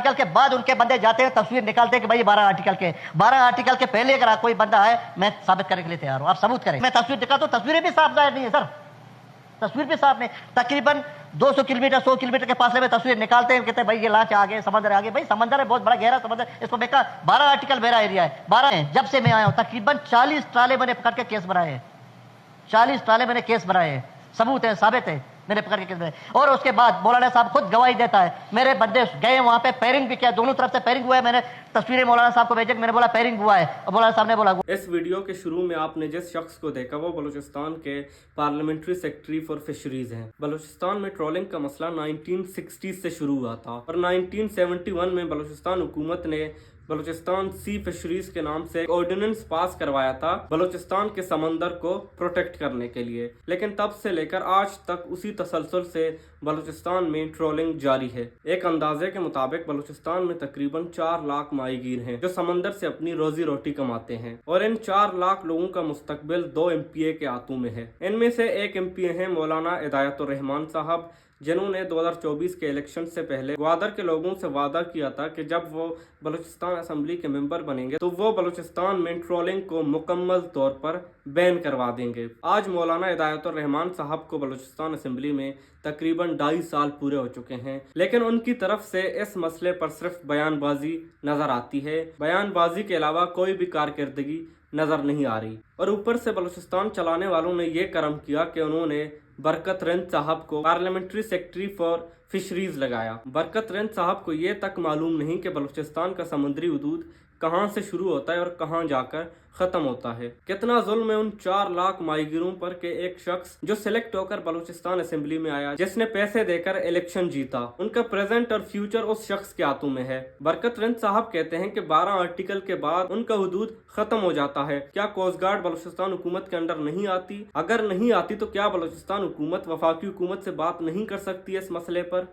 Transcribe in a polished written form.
Article کے بعد ان کے بندے جاتے ہیں تصویر نکالتے ہیں کہ بھائی 12 آرٹیکل کے 12 آرٹیکل کے پہلے اگر کوئی بندہ ہے میں ثابت کرنے کے لیے تیار ہوں، آپ ثبوت کریں۔ میں تصویر دکھاتا ہوں، تصویریں بھی صاف ظاہر نہیں ہے سر، تصویر بھی صاف نہیں، تقریباً 200 کلومیٹر 100 کلومیٹر کے فاصلے میں تصویر نکالتے ہیں، کہتے ہیں بھائی یہ لانچ آگے سمندر آگے، بھائی سمندر ہے بہت بڑا گہرا سمندر، اس کو میں کہا 12 آرٹیکل میرا ایریا ہے، 12 ہیں۔ جب سے میں آیا ہوں تقریباً 40 ٹرالے میں نے پکڑ کے کیس بنائے ہیں، 40 ٹرالے میں نے کیس بنائے ہیں، ثبوت ہے ثابت ہے، میں نے پکڑ کے کیس بنائے۔ اور اس کے بعد مولانا صاحب خود گواہی دیتا ہے، میرے بندے گئے وہاں پہ پیرنگ بھی کیا، دونوں طرف سے پیرنگ ہوا ہے، میں نے تصویریں مولانا صاحب کو بھیجی، میں نے بولا پیرنگ ہوا ہے، اور مولانا صاحب نے بولا۔ اس ویڈیو کے شروع میں آپ نے جس شخص کو دیکھا وہ بلوچستان کے پارلیمنٹری سیکرٹری فار فشریز ہیں۔ بلوچستان میں ٹرولنگ کا مسئلہ 1960 سے شروع ہوا تھا اور 1971 میں بلوچستان حکومت نے بلوچستان سی فشریز کے نام سے ایک آرڈیننس پاس کروایا تھا بلوچستان کے سمندر کو پروٹیکٹ کرنے کے لیے، لیکن تب سے لے کر آج تک اسی تسلسل سے بلوچستان میں ٹرولنگ جاری ہے۔ ایک اندازے کے مطابق بلوچستان میں تقریباً 4 لاکھ ماہی گیر ہیں جو سمندر سے اپنی روزی روٹی کماتے ہیں، اور ان 4 لاکھ لوگوں کا مستقبل 2 MP کے ہاتھوں میں ہے۔ ان میں سے ایک MP ہیں مولانا ہدایت الرحمان صاحب، جنہوں نے 2024 کے الیکشن سے پہلے گوادر کے لوگوں سے وعدہ کیا تھا کہ جب وہ بلوچستان اسمبلی کے ممبر بنیں گے تو وہ بلوچستان میں ٹرولنگ کو مکمل طور پر بین کروا دیں گے۔ آج مولانا ہدایت الرحمان صاحب کو بلوچستان اسمبلی میں تقریباً 2.5 سال پورے ہو چکے ہیں، لیکن ان کی طرف سے اس مسئلے پر صرف بیان بازی نظر آتی ہے، بیان بازی کے علاوہ کوئی بھی کارکردگی نظر نہیں آ رہی۔ اور اوپر سے بلوچستان چلانے والوں نے یہ کرم کیا کہ انہوں نے برکت رند صاحب کو پارلیمنٹری سیکرٹری فار فشریز لگایا۔ برکت رند صاحب کو یہ تک معلوم نہیں کہ بلوچستان کا سمندری حدود کہاں سے شروع ہوتا ہے اور کہاں جا کر ختم ہوتا ہے۔ کتنا ظلم ہے ان 4 لاکھ ماہی گیروں پر کہ ایک شخص جو سلیکٹ ہو کر بلوچستان اسمبلی میں آیا، جس نے پیسے دے کر الیکشن جیتا، ان کا پریزنٹ اور فیوچر اس شخص کے ہاتھوں میں ہے۔ برکت رند صاحب کہتے ہیں کہ 12 آرٹیکل کے بعد ان کا حدود ختم ہو جاتا ہے۔ کیا کوسٹ گارڈ بلوچستان حکومت کے انڈر نہیں آتی؟ اگر نہیں آتی تو کیا بلوچستان حکومت وفاقی حکومت سے بات نہیں کر سکتی اس مسئلے پر؟